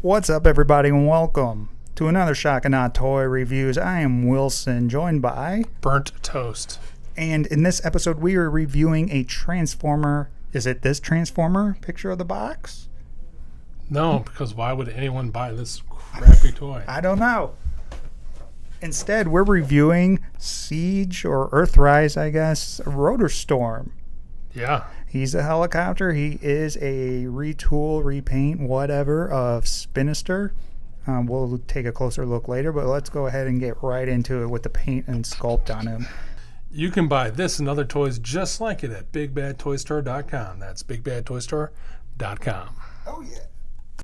What's up, everybody, and welcome to another Shock and Awe Toy Reviews. I am Wilson, joined by Burnt Toast. And in this episode, we are reviewing a Transformer. Is it this Transformer picture of the box? No, because why would anyone buy this crappy toy? I don't know. Instead, we're reviewing Siege or Earthrise, I guess, Rotorstorm. Yeah. He's a helicopter. He is a retool, repaint, whatever of Spinister. We'll take a closer look later, but let's go ahead and get right into it with the paint and sculpt on him. You can buy this and other toys just like it at BigBadToyStore.com. That's BigBadToyStore.com. Oh, yeah.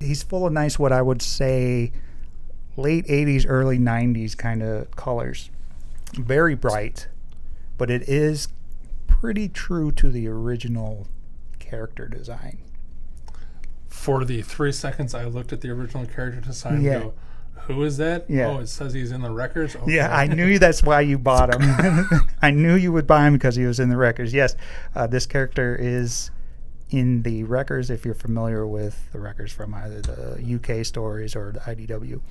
He's full of nice, what I would say, late 80s, early 90s kind of colors. Very bright, but it is pretty true to the original character design. For the 3 seconds I looked at the original character design, Yeah. and go, who is that? Yeah. Oh, it says he's in the records? Okay. Yeah, I knew that's why you bought him. I knew you would buy him because he was in the records. Yes, this character is in the records, if you're familiar with the records from either the UK stories or the IDW.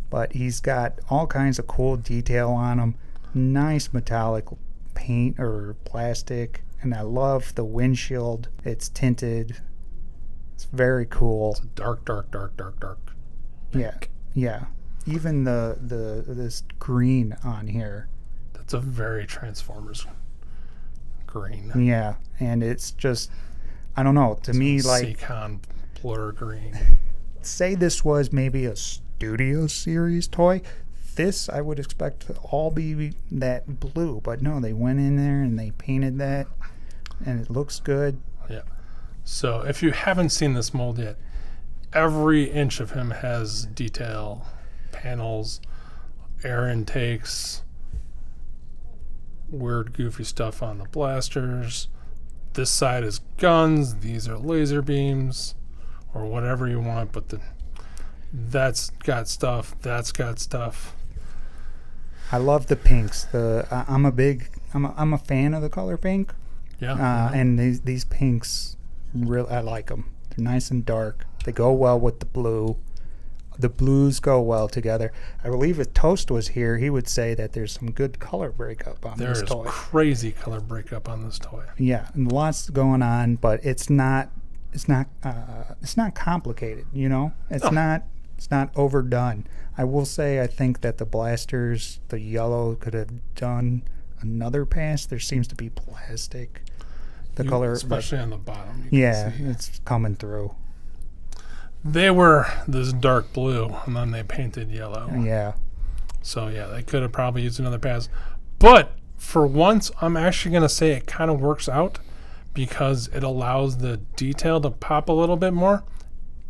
But he's got all kinds of cool detail on him. Nice metallic paint or plastic. And I love the windshield. It's tinted. It's very cool. It's a dark. Yeah, yeah. Even the this green on here. That's a very Transformers green. Yeah, and it's just, I don't know, to me, like, Seacon blur green. say this was maybe a Studio Series toy. This I would expect to all be that blue, but no, they went in there and they painted that, and it looks good. Yeah. So if you haven't seen this mold yet, every inch of him has detail, panels, air intakes, weird goofy stuff on the blasters. This side is guns, these are laser beams, or whatever you want, but that's got stuff, that's got stuff. I love the pinks. I'm a fan of the color pink. Yeah. And these pinks, I like them. They're nice and dark. They go well with the blue. The blues go well together. I believe if Toast was here, he would say that there's some good color breakup on this toy. There's crazy color breakup on this toy. Yeah, and lots going on, but it's not complicated. You know, it's not overdone. I will say I think that the blasters, the yellow, could have done another pass. There seems to be plastic. The color, especially on the bottom. Yeah, it's coming through. They were this dark blue, and then they painted yellow. Yeah. So, yeah, they could have probably used another pass. But for once, I'm actually going to say it kind of works out because it allows the detail to pop a little bit more,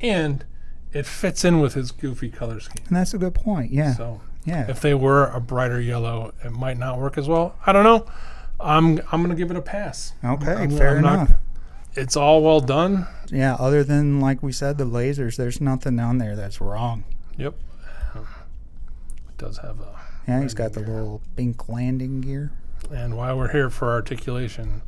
and it fits in with his goofy color scheme. And that's a good point, yeah. So, yeah. if they were a brighter yellow, it might not work as well. I don't know. I'm going to give it a pass. Okay, fair enough. It's all well done. Yeah, other than, like we said, the lasers, there's nothing on there that's wrong. Yep. It does have a... Yeah, he's got the little pink landing gear. And while we're here for articulation...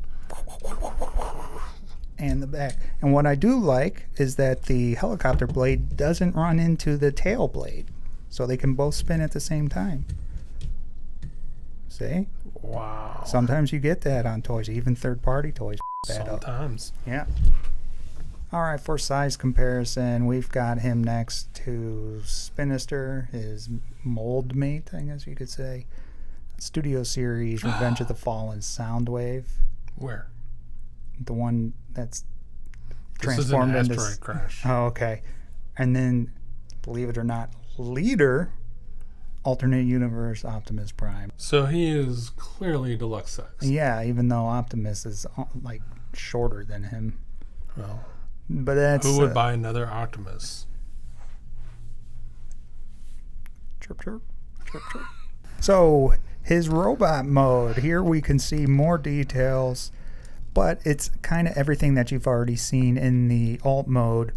And the back. And what I do like is that the helicopter blade doesn't run into the tail blade. So they can both spin at the same time. See? Wow. Sometimes you get that on toys, even third-party toys. Sometimes. Yeah. All right, for size comparison, we've got him next to Spinister, his mold mate, I guess you could say. Studio Series, Revenge of the Fallen Soundwave. Where? The one that's This is an asteroid crash. Oh, okay. And then, believe it or not, Leader, Alternate Universe Optimus Prime. So he is clearly deluxe size. Yeah, even though Optimus is like shorter than him. Well, but that's who would buy another Optimus? Chirp, chirp, chirp, chirp. So his robot mode, here we can see more details, but it's kind of everything that you've already seen in the alt mode,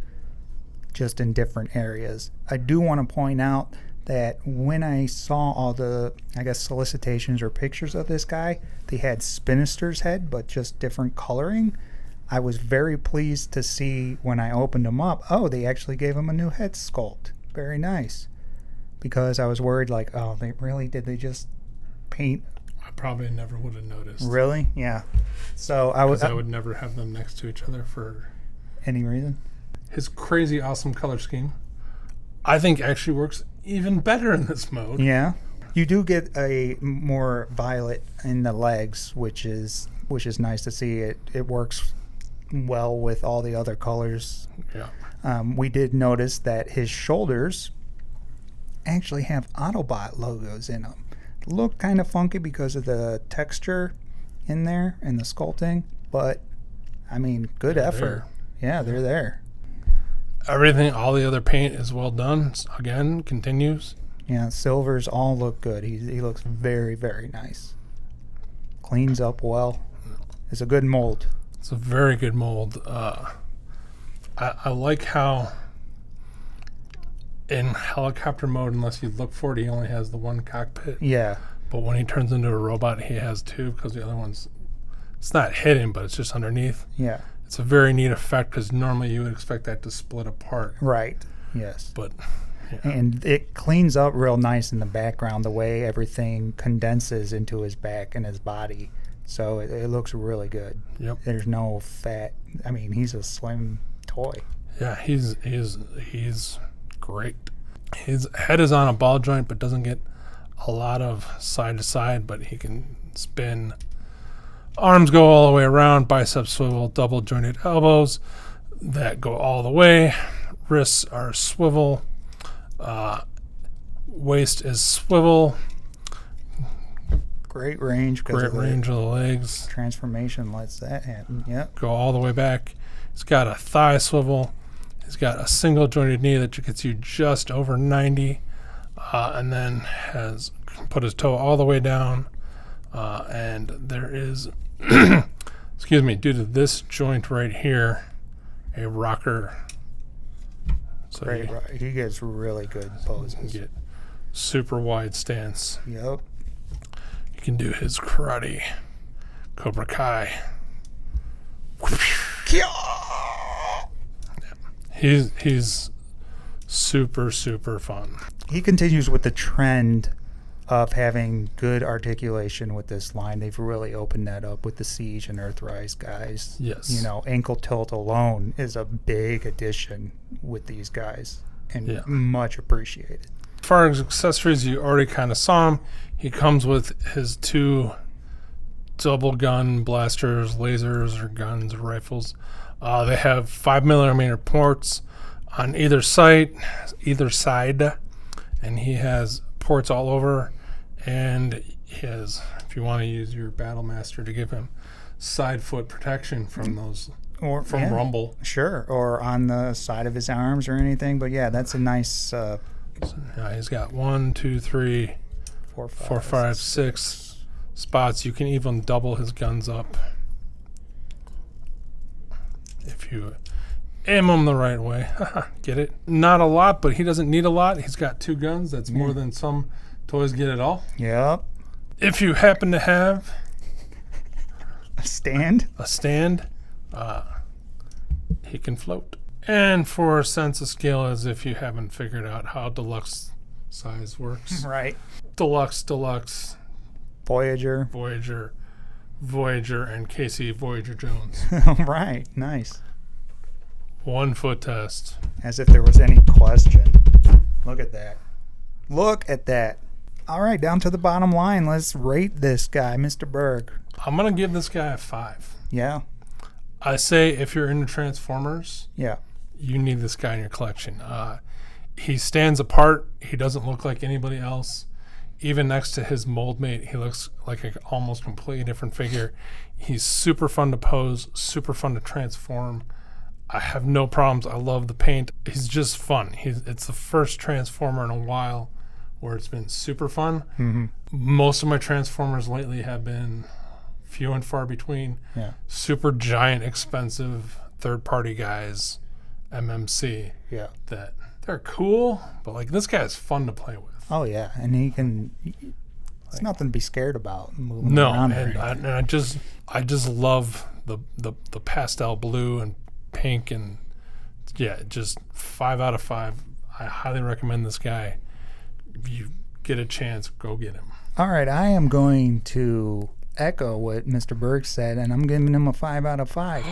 just in different areas. I do want to point out that when I saw all the, I guess, solicitations or pictures of this guy, they had Spinister's head, but just different coloring. I was very pleased to see when I opened him up, oh, they actually gave him a new head sculpt. very nice. Because I was worried, like, oh, did they just paint? I probably never would have noticed. Really? Yeah. So I would never have them next to each other for any reason. His crazy awesome color scheme, I think, actually works even better in this mode. Yeah. You do get a more violet in the legs, which is nice to see. It works well with all the other colors. Yeah. We did notice that his shoulders actually have Autobot logos in them. Look kind of funky because of the texture in there and the sculpting, but I mean, good effort. Yeah, they're there. Everything, all the other paint is well done. Again, continues. Yeah, silvers all look good. He looks very, very nice. Cleans up well. It's a good mold. It's a very good mold. I like how in helicopter mode, unless you look for it, he only has the one cockpit. Yeah. But when he turns into a robot, he has two, because the other one's, it's not hidden, but it's just underneath. Yeah. It's a very neat effect, because normally you would expect that to split apart. Right. Yes. But yeah. And it cleans up real nice in the background, the way everything condenses into his back and his body. So it looks really good. Yep. There's no fat. I mean, he's a slim toy. Yeah, he's great. His head is on a ball joint, but doesn't get a lot of side to side, but he can spin. Arms go all the way around, biceps swivel, double jointed elbows that go all the way. Wrists are swivel. Waist is swivel. Great range. Great range of the legs. Transformation lets that happen. Yep. Go all the way back. He's got a thigh swivel. He's got a single jointed knee that gets you just over 90, and then has put his toe all the way down. And there is, excuse me, due to this joint right here, a rocker. So Great. He gets really good poses. Get super wide stance. Yep. You can do his karate, Cobra Kai. He's super, super fun. He continues with the trend of having good articulation with this line. They've really opened that up with the Siege and Earthrise guys. Yes. You know, ankle tilt alone is a big addition with these guys, and much appreciated. As far as accessories, you already kind of saw him. He comes with his two double gun blasters, lasers, or guns, or rifles. They have 5mm ports on either side, and he has ports all over. And he has, if you want to use your Battle Master to give him side foot protection from those, or from rumble. Sure, or on the side of his arms or anything. But yeah, that's a nice. So, he's got 1, 2, 3, 4, 5, 6 spots. You can even double his guns up if you aim them the right way. Get it? Not a lot, but he doesn't need a lot. He's got 2 guns. That's more than some toys get at all. Yep. If you happen to have a stand, he can float. And for a sense of scale, as if you haven't figured out how deluxe size works. Right. Deluxe, Voyager, and Casey Voyager Jones. Right. Nice. 1 foot test. As if there was any question. Look at that. Look at that. All right, down to the bottom line. Let's rate this guy, Mr. Berg. I'm going to give this guy a 5. Yeah. I say if you're into Transformers, yeah, you need this guy in your collection. He stands apart. He doesn't look like anybody else. Even next to his mold mate, he looks like an almost completely different figure. He's super fun to pose, super fun to transform. I have no problems. I love the paint. He's just fun. It's the first Transformer in a while where it's been super fun. Mm-hmm. Most of my Transformers lately have been few and far between. Yeah. Super giant, expensive third-party guys, MMC. Yeah. That they're cool, but like this guy is fun to play with. Oh yeah, and he can. It's nothing to be scared about. Moving around and I just love the pastel blue and pink, and yeah, just 5 out of 5. I highly recommend this guy. If you get a chance, go get him. All right, I am going to echo what Mr. Berg said, and I'm giving him a 5 out of 5.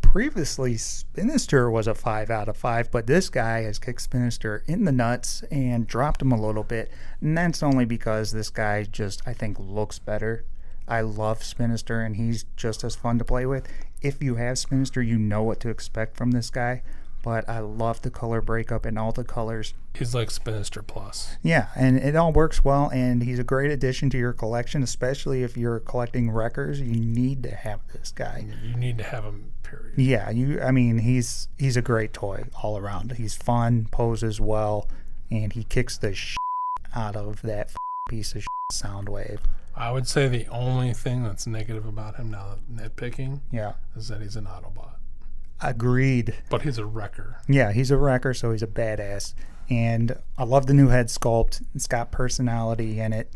Previously, Spinister was a 5 out of 5, but this guy has kicked Spinister in the nuts and dropped him a little bit, and that's only because this guy just, I think, looks better. I love Spinister, and he's just as fun to play with. If you have Spinister, you know what to expect from this guy, but I love the color breakup and all the colors. He's like Spinister Plus. Yeah, and it all works well, and he's a great addition to your collection, especially if you're collecting wreckers. You need to have this guy. You need to have him, period. Yeah, he's a great toy all around. He's fun, poses well, and he kicks the out of that piece of Soundwave. I would say the only thing that's negative about him now, nitpicking, is that he's an Autobot. Agreed. But he's a wrecker. Yeah, he's a wrecker, so he's a badass. And I love the new head sculpt. It's got personality in it.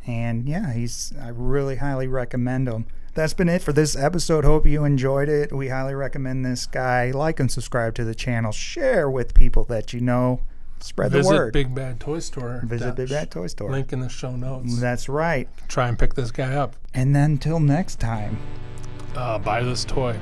And yeah, I really highly recommend him. That's been it for this episode. Hope you enjoyed it. We highly recommend this guy. Like and subscribe to the channel. Share with people that you know. Spread the word. Visit Big Bad Toy Store. Visit Big Bad Toy Store. Link in the show notes. That's right. Try and pick this guy up. And then till next time. Buy this toy.